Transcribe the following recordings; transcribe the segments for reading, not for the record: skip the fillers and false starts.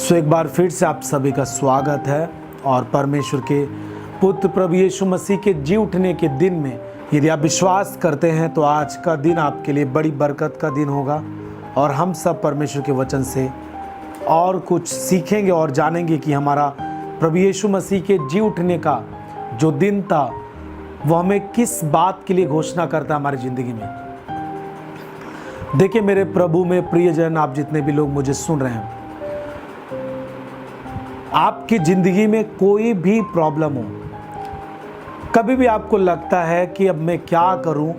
एक बार फिर से आप सभी का स्वागत है और परमेश्वर के पुत्र प्रभु यीशु मसीह के जी उठने के दिन में यदि आप विश्वास करते हैं तो आज का दिन आपके लिए बड़ी बरकत का दिन होगा और हम सब परमेश्वर के वचन से और कुछ सीखेंगे और जानेंगे कि हमारा प्रभु यीशु मसीह के जी उठने का जो दिन था वो हमें किस बात के लिए घोषणा करता है हमारी ज़िंदगी में। देखिए मेरे प्रभु में प्रियजन, आप जितने भी लोग मुझे सुन रहे हैं, आपकी ज़िंदगी में कोई भी प्रॉब्लम हो, कभी भी आपको लगता है कि अब मैं क्या करूं,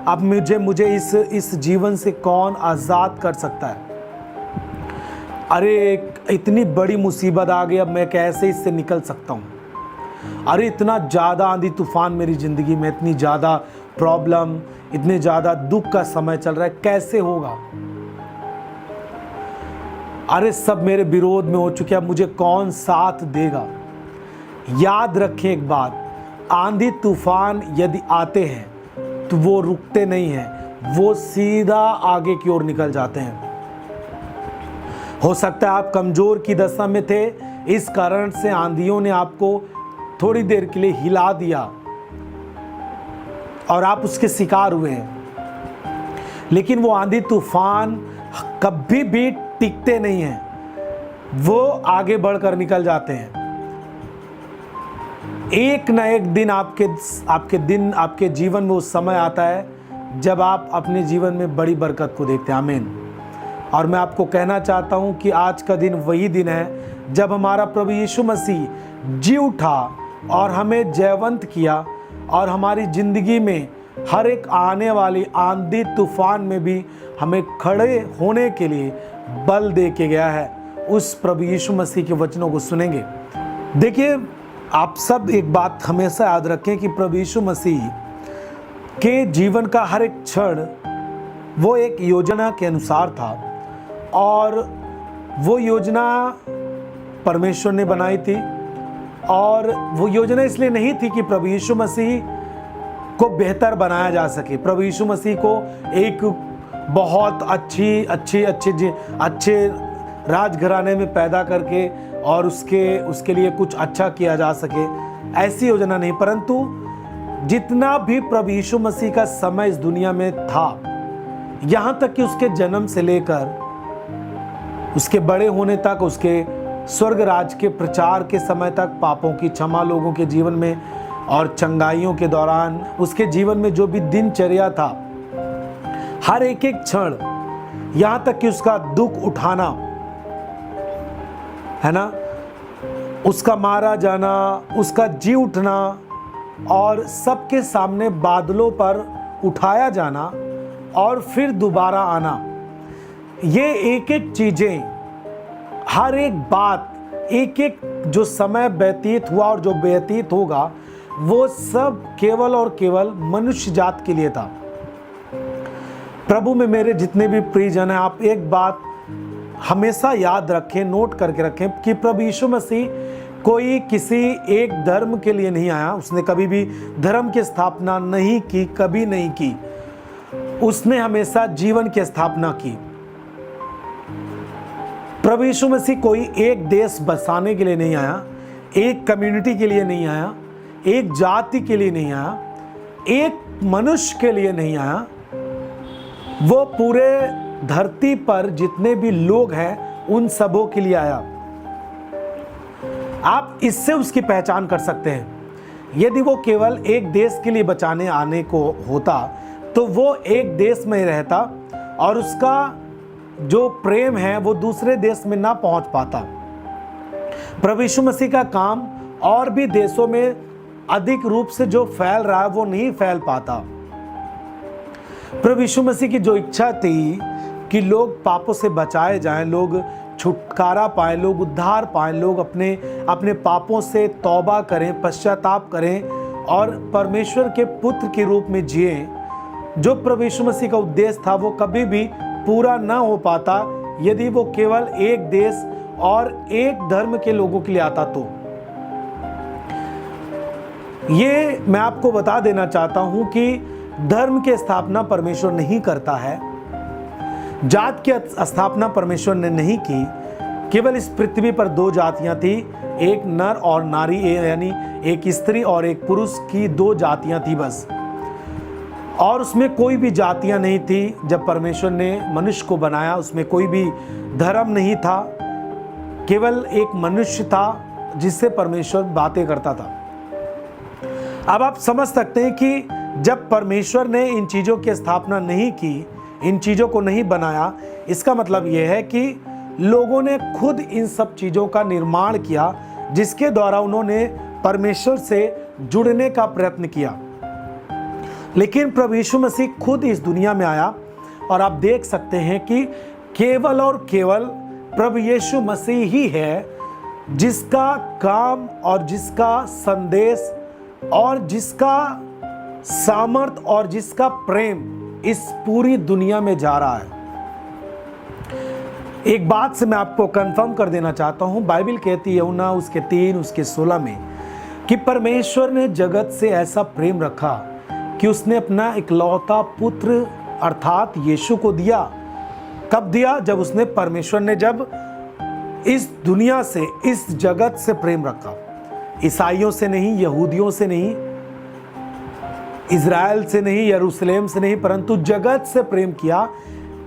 अब मुझे इस जीवन से कौन आज़ाद कर सकता है, अरे इतनी बड़ी मुसीबत आ गई, अब मैं कैसे इससे निकल सकता हूं, अरे इतना ज़्यादा आंधी तूफान मेरी ज़िंदगी में, इतनी ज़्यादा प्रॉब्लम, इतने ज़्यादा दुख का समय चल रहा है, कैसे होगा, अरे सब मेरे विरोध में हो चुके, अब मुझे कौन साथ देगा। याद रखें एक बात, आंधी तूफान यदि आते हैं तो वो रुकते नहीं हैं, वो सीधा आगे की ओर निकल जाते हैं। हो सकता है आप कमज़ोर की दशा में थे, इस कारण से आंधियों ने आपको थोड़ी देर के लिए हिला दिया और आप उसके शिकार हुए हैं, लेकिन वो आंधी तूफान कभी भी टिकते नहीं हैं, वो आगे बढ़कर निकल जाते हैं। एक न एक दिन आपके जीवन में उस समय आता है जब आप अपने जीवन में बड़ी बरकत को देखते हैं। आमीन। और मैं आपको कहना चाहता हूं कि आज का दिन वही दिन है जब हमारा प्रभु यीशु मसीह जी उठा और हमें जयवंत किया और हमारी ज़िंदगी में हर एक आने वाली आंधी तूफान में भी हमें खड़े होने के लिए बल दे के गया है। उस प्रभु यीशु मसीह के वचनों को सुनेंगे। देखिए, आप सब एक बात हमेशा याद रखें कि प्रभु यीशु मसीह के जीवन का हर एक क्षण वो एक योजना के अनुसार था और वो योजना परमेश्वर ने बनाई थी और वो योजना इसलिए नहीं थी कि प्रभु यीशु मसीह को बेहतर बनाया जा सके, प्रभु यीशु मसीह को एक बहुत अच्छे राजघराने में पैदा करके और उसके लिए कुछ अच्छा किया जा सके, ऐसी योजना नहीं। परंतु जितना भी प्रभु यीशु मसीह का समय इस दुनिया में था, यहाँ तक कि उसके जन्म से लेकर उसके बड़े होने तक, उसके स्वर्ग राज के प्रचार के समय तक, पापों की क्षमा लोगों के जीवन में और चंगाइयों के दौरान उसके जीवन में जो भी दिनचर्या था, हर एक एक क्षण, यहाँ तक कि उसका दुख उठाना, है ना, उसका मारा जाना, उसका जी उठना और सबके सामने बादलों पर उठाया जाना और फिर दोबारा आना, ये एक एक चीज़ें, हर एक बात, एक एक जो समय व्यतीत हुआ और जो व्यतीत होगा, वो सब केवल और केवल मनुष्य जात के लिए था। प्रभु में मेरे जितने भी प्रियजन हैं, आप एक बात हमेशा याद रखें, नोट करके रखें कि प्रभु यीशु मसीह कोई किसी एक धर्म के लिए नहीं आया। उसने कभी भी धर्म की स्थापना नहीं की, कभी नहीं की। उसने हमेशा जीवन की स्थापना की। प्रभु यीशु मसीह कोई एक देश बसाने के लिए नहीं आया, एक कम्युनिटी के लिए नहीं आया, एक जाति के लिए नहीं आया, एक मनुष्य के लिए नहीं आया। वो पूरे धरती पर जितने भी लोग हैं उन सबों के लिए आया। आप इससे उसकी पहचान कर सकते हैं। यदि वो केवल एक देश के लिए बचाने आने को होता तो वो एक देश में ही रहता और उसका जो प्रेम है वो दूसरे देश में ना पहुंच पाता। प्रभु यीशु मसीह का काम और भी देशों में अधिक रूप से जो फैल रहा है वो नहीं फैल पाता। प्रभु यीशु मसीह की जो इच्छा थी कि लोग पापों से बचाए जाएं, लोग छुटकारा पाएं, लोग उद्धार पाएं, लोग अपने पापों से तौबा करें, पश्चाताप करें और परमेश्वर के पुत्र के रूप में जिएं, जो प्रभु यीशु मसीह का उद्देश्य था वो कभी भी पूरा ना हो पाता यदि वो केवल एक देश और एक धर्म के लोगों के लिए आता। तो ये मैं आपको बता देना चाहता हूं कि धर्म की स्थापना परमेश्वर नहीं करता है, जात की स्थापना परमेश्वर ने नहीं की, केवल इस पृथ्वी पर दो जातियां थी, एक नर और नारी, यानी एक स्त्री और एक पुरुष की दो जातियां थी बस, और उसमें कोई भी जातियां नहीं थी। जब परमेश्वर ने मनुष्य को बनाया उसमें कोई भी धर्म नहीं था, केवल एक मनुष्य था जिससे परमेश्वर बातें करता था। अब आप समझ सकते हैं कि जब परमेश्वर ने इन चीज़ों की स्थापना नहीं की, इन चीज़ों को नहीं बनाया, इसका मतलब यह है कि लोगों ने खुद इन सब चीज़ों का निर्माण किया, जिसके द्वारा उन्होंने परमेश्वर से जुड़ने का प्रयत्न किया। लेकिन प्रभु यीशु मसीह खुद इस दुनिया में आया, और आप देख सकते हैं कि केवल और केवल प्रभु यीशु मसीह ही है जिसका काम और जिसका संदेश और जिसका सामर्थ और जिसका प्रेम इस पूरी दुनिया में जा रहा है। एक बात से मैं आपको कंफर्म कर देना चाहता हूं, बाइबल कहती है यूहन्ना उसके 3 उसके 16 में कि परमेश्वर ने जगत से ऐसा प्रेम रखा कि उसने अपना इकलौता पुत्र अर्थात यीशु को दिया। कब दिया? जब उसने परमेश्वर ने जब इस दुनिया से, इस जगत से प्रेम रखा। ईसाइयों से नहीं, यहूदियों से नहीं, इज़राइल से नहीं, यरूशलेम से नहीं, परंतु जगत से प्रेम किया।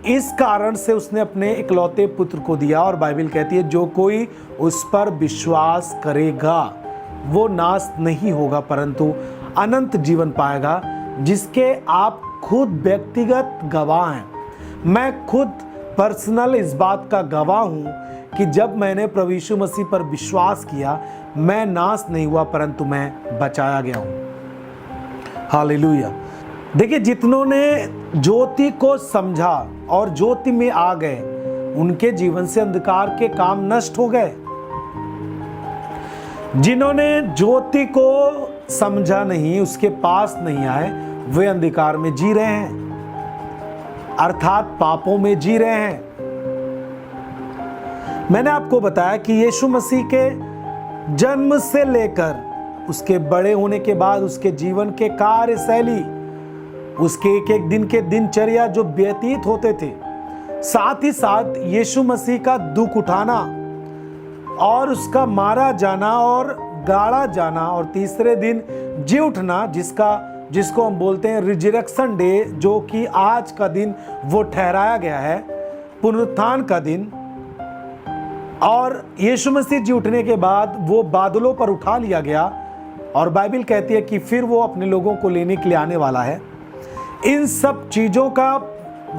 इस कारण से उसने अपने इकलौते पुत्र को दिया। और बाइबल कहती है जो कोई उस पर विश्वास करेगा वो नाश नहीं होगा परंतु अनंत जीवन पाएगा, जिसके आप खुद व्यक्तिगत गवाह हैं। मैं खुद पर्सनल इस बात का गवाह हूं कि जब मैंने प्रभु यीशु मसीह पर विश्वास किया, मैं नाश नहीं हुआ परंतु मैं बचाया गया हूं। हालेलुया। देखिए, जितनों ने ज्योति को समझा और ज्योति में आ गए, उनके जीवन से अंधकार के काम नष्ट हो गए। जिन्होंने ज्योति को समझा नहीं, उसके पास नहीं आए, वे अंधकार में जी रहे हैं, अर्थात पापों में जी रहे हैं। मैंने आपको बताया कि यीशु मसीह के जन्म से लेकर उसके बड़े होने के बाद उसके जीवन के कार्यशैली, उसके एक एक दिन के दिनचर्या जो व्यतीत होते थे, साथ ही साथ यीशु मसीह का दुख उठाना और उसका मारा जाना और गाड़ा जाना और तीसरे दिन जी उठना, जिसको हम बोलते हैं रिजरेक्शन डे, जो कि आज का दिन वो ठहराया गया है, पुनरुत्थान का दिन। और यीशु मसीह जी उठने के बाद वो बादलों पर उठा लिया गया, और बाइबल कहती है कि फिर वो अपने लोगों को लेने के लिए आने वाला है। इन सब चीज़ों का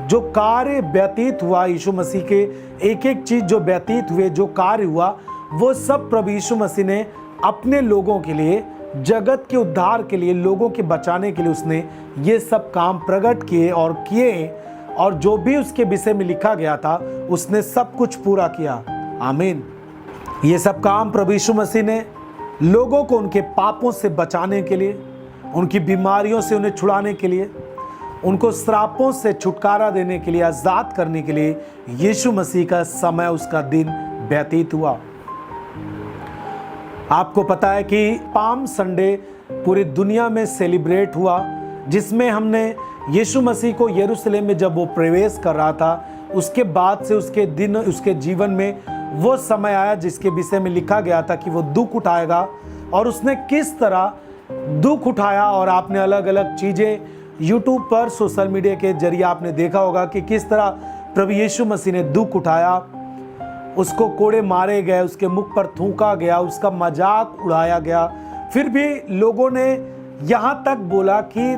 जो कार्य व्यतीत हुआ, यीशु मसीह के एक एक चीज़ जो व्यतीत हुए, जो कार्य हुआ, वो सब प्रभु यीशु मसीह ने अपने लोगों के लिए, जगत के उद्धार के लिए, लोगों के बचाने के लिए उसने ये सब काम प्रकट किए और किए, और जो भी उसके विषय में लिखा गया था उसने सब कुछ पूरा किया। आमीन। ये सब काम प्रभु यीशु मसीह ने लोगों को उनके पापों से बचाने के लिए, उनकी बीमारियों से उन्हें छुड़ाने के लिए, उनको श्रापों से छुटकारा देने के लिए, आज़ाद करने के लिए यीशु मसीह का समय, उसका दिन व्यतीत हुआ। आपको पता है कि पाम संडे पूरी दुनिया में सेलिब्रेट हुआ, जिसमें हमने यीशु मसीह को यरूशलेम में जब वो प्रवेश कर रहा था, उसके बाद से उसके दिन, उसके जीवन में वो समय आया जिसके विषय में लिखा गया था कि वो दुख उठाएगा, और उसने किस तरह दुख उठाया। और आपने अलग अलग चीज़ें यूट्यूब पर, सोशल मीडिया के जरिए आपने देखा होगा कि किस तरह प्रभु यीशु मसीह ने दुख उठाया। उसको कोड़े मारे गए, उसके मुख पर थूका गया, उसका मजाक उड़ाया गया। फिर भी लोगों ने यहाँ तक बोला कि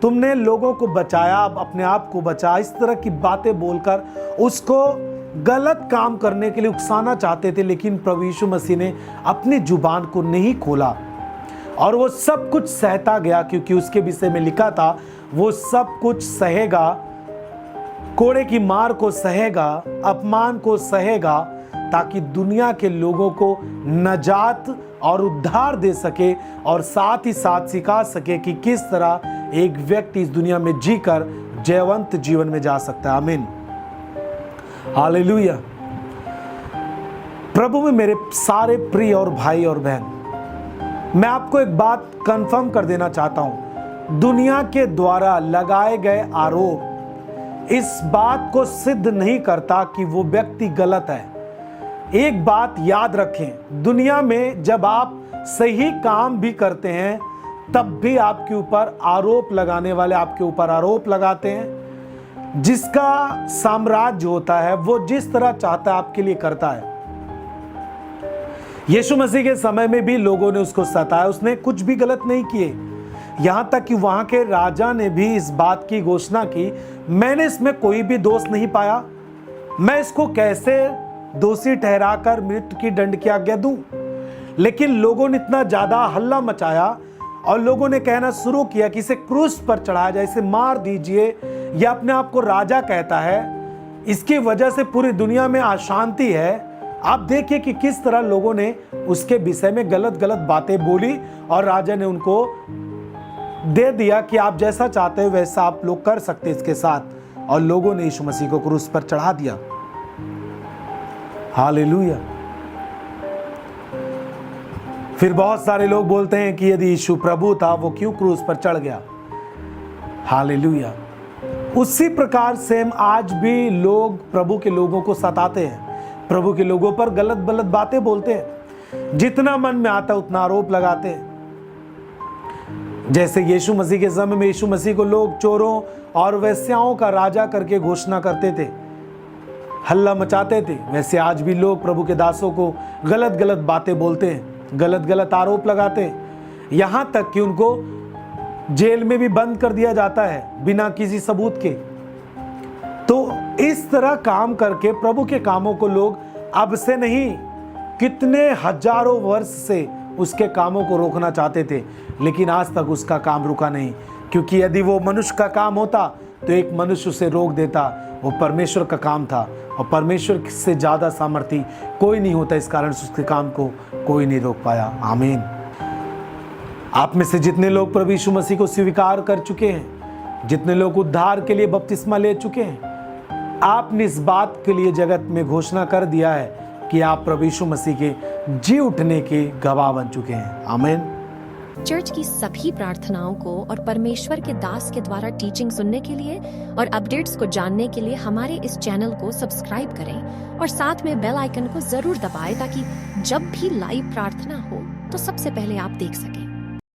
तुमने लोगों को बचाया, अपने आप को बचा, इस तरह की बातें बोलकर उसको गलत काम करने के लिए उकसाना चाहते थे। लेकिन प्रभु यीशु मसीह ने अपनी जुबान को नहीं खोला और वो सब कुछ सहता गया, क्योंकि उसके विषय में लिखा था वो सब कुछ सहेगा, कोड़े की मार को सहेगा, अपमान को सहेगा, ताकि दुनिया के लोगों को नजात और उद्धार दे सके, और साथ ही साथ सिखा सके कि किस तरह एक व्यक्ति इस दुनिया में जीकर जयवंत जीवन में जा सकता है। आमीन। हालेलुया। प्रभु में मेरे सारे प्रिय और भाई और बहन, मैं आपको एक बात कंफर्म कर देना चाहता हूं। दुनिया के द्वारा लगाए गए आरोप इस बात को सिद्ध नहीं करता कि वो व्यक्ति गलत है। एक बात याद रखें, दुनिया में जब आप सही काम भी करते हैं तब भी आपके ऊपर आरोप लगाने वाले आपके ऊपर आरोप लगाते हैं। जिसका साम्राज्य होता है वो जिस तरह चाहता है आपके लिए करता है। यीशु मसीह के समय में भी लोगों ने उसको सताया, उसने कुछ भी गलत नहीं किए। यहां तक कि वहां के राजा ने भी इस बात की घोषणा की, मैंने इसमें कोई भी दोष नहीं पाया, मैं इसको कैसे दोषी ठहराकर मृत्यु की दंड की आज्ञा दूं। लेकिन लोगों ने इतना ज्यादा हल्ला मचाया और लोगों ने कहना शुरू किया कि इसे क्रूस पर चढ़ाया जाए, इसे मार दीजिए, यह अपने आप को राजा कहता है, इसकी वजह से पूरी दुनिया में अशांति है। आप देखिए कि किस तरह लोगों ने उसके विषय में गलत गलत बातें बोली और राजा ने उनको दे दिया कि आप जैसा चाहते हो वैसा आप लोग कर सकते हैं इसके साथ, और लोगों ने यीशु मसीह को क्रूस पर चढ़ा दिया। हालेलुया। फिर बहुत सारे लोग बोलते हैं कि यदि यीशु प्रभु था वो क्यों क्रूस पर चढ़ गया। हालेलुया। उसी प्रकार से आज भी लोग प्रभु के लोगों को सताते हैं, प्रभु के लोगों पर गलत गलत बातें बोलते हैं, जितना मन में आता उतना आरोप लगाते हैं। जैसे यीशु मसीह के समय में यीशु मसीह को लोग चोरों और वेश्याओं का राजा करके घोषणा करते थे, हल्ला मचाते थे, वैसे आज भी लोग प्रभु के दासों को गलत गलत बातें बोलते हैं, गलत गलत आरोप लगाते हैं, यहां तक कि उनको जेल में भी बंद कर दिया जाता है बिना किसी सबूत के। तो इस तरह काम करके प्रभु के कामों को लोग अब से नहीं, कितने हजारों वर्ष से उसके कामों को रोकना चाहते थे, लेकिन आज तक उसका काम रुका नहीं। क्योंकि यदि वो मनुष्य का काम होता तो एक मनुष्य उसे रोक देता, वो परमेश्वर का काम था और परमेश्वर से ज़्यादा सामर्थी कोई नहीं होता, इस कारण से उसके काम को कोई नहीं रोक पाया। आमीन। आप में से जितने लोग प्रभु यीशु मसीह को स्वीकार कर चुके हैं, जितने लोग उद्धार के लिए बपतिस्मा ले चुके हैं, आपने इस बात के लिए जगत में घोषणा कर दिया है कि आप प्रभु यीशु मसीह के जी उठने के गवाह बन चुके हैं। आमीन। चर्च की सभी प्रार्थनाओं को और परमेश्वर के दास के द्वारा टीचिंग सुनने के लिए और अपडेट्स को जानने के लिए हमारे इस चैनल को सब्सक्राइब करें और साथ में बेल आइकन को जरूर दबाएं ताकि जब भी लाइव प्रार्थना हो तो सबसे पहले आप देख सकें।